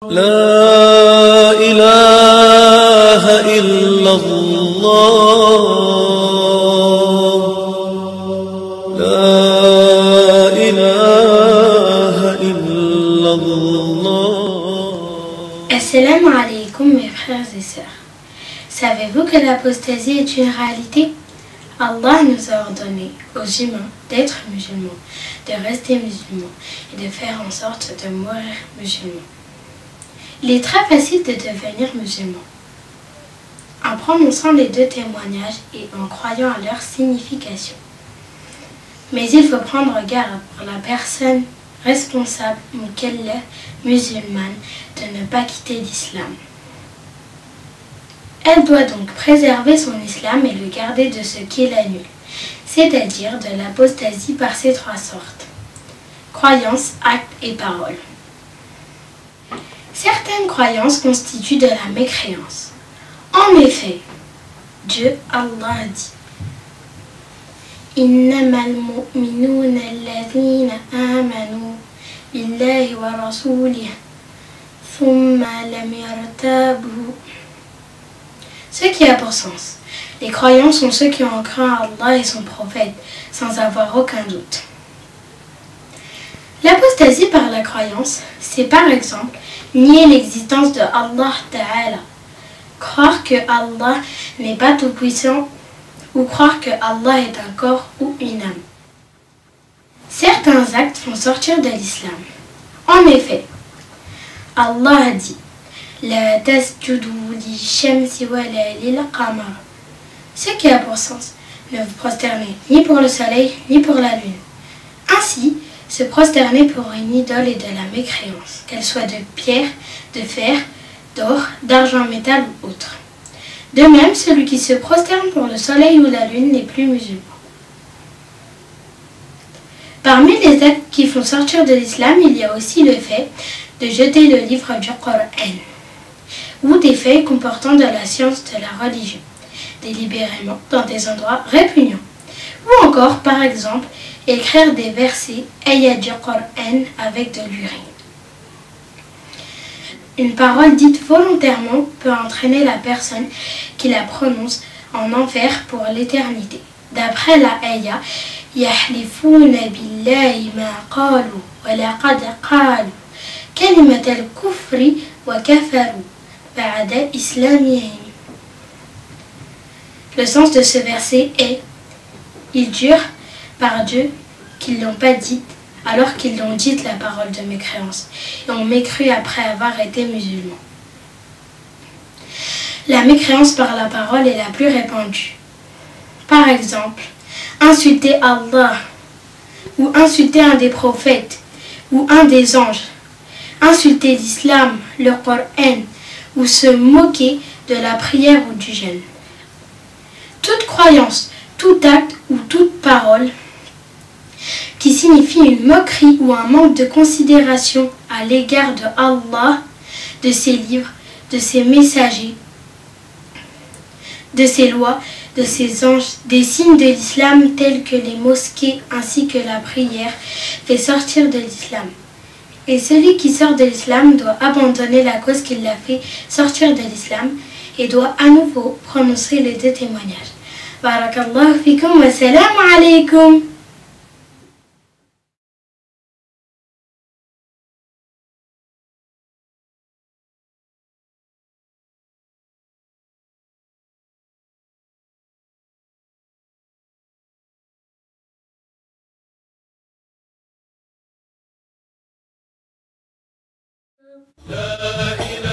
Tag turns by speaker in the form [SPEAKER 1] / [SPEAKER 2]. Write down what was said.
[SPEAKER 1] لا إله إلا الله لا إله إلا الله.
[SPEAKER 2] Assalamu alaikum mes frères et sœurs. Savez-vous que l'apostasie est une réalité? Allah nous a ordonné aux humains d'être musulmans, de rester musulmans et de faire en sorte de mourir musulmans. Il est très facile de devenir musulman en prononçant les deux témoignages et en croyant à leur signification. Mais il faut prendre garde pour la personne responsable mukallaf musulmane de ne pas quitter l'islam. Elle doit donc préserver son islam et le garder de ce qui l'annule, c'est-à-dire de l'apostasie par ces trois sortes: croyance, acte et parole. Certaines croyances constituent de la mécréance. En effet, Dieu, Allah dit: Innamal mu'minuna alladhina amanu billahi wa rasulihi thumma lam yartabu. Ce qui a pour sens: les croyants sont ceux qui ont cru à Allah et son prophète sans avoir aucun doute. L'apostasie par la croyance, c'est par exemple nier l'existence de Allah Ta'ala, croire que Allah n'est pas tout-puissant ou croire que Allah est un corps ou une âme. Certains actes font sortir de l'islam. En effet, Allah a dit: La tasjudu lish-shamsi wala lil-qamar. Ce qui a pour sens: ne vous prosternez ni pour le soleil ni pour la lune. Ainsi, se prosterner pour une idole est de la mécréance, qu'elle soit de pierre, de fer, d'or, d'argent, métal ou autre. De même, celui qui se prosterne pour le soleil ou la lune n'est plus musulman. Parmi les actes qui font sortir de l'islam, il y a aussi le fait de jeter le livre du Coran ou des feuilles comportant de la science de la religion, délibérément dans des endroits répugnants. Ou encore, par exemple, écrire des versets ayats du Coran avec de l'urine. Une parole dite volontairement peut entraîner la personne qui la prononce en enfer pour l'éternité. D'après la ayah, yahlifuna billahi ma qalu wa laqad qalu kalimat al-kufri wa kafaru ba'da islamihim. Le sens de ce verset est: ils jurent par Dieu qu'ils ne l'ont pas dite alors qu'ils l'ont dite, la parole de mécréance, et ont mécru après avoir été musulmans. La mécréance par la parole est la plus répandue. Par exemple, insulter Allah, ou insulter un des prophètes, ou un des anges, insulter l'islam, le Coran, ou se moquer de la prière ou du jeûne. Toute croyance, tout acte ou toute parole qui signifie une moquerie ou un manque de considération à l'égard de Allah, de ses livres, de ses messagers, de ses lois, de ses anges, des signes de l'islam tels que les mosquées ainsi que la prière, fait sortir de l'islam. Et celui qui sort de l'islam doit abandonner la cause qui l'a fait sortir de l'islam et doit à nouveau prononcer les deux témoignages. Barakallahu fikum wa salamu alaykum.
[SPEAKER 1] لا إله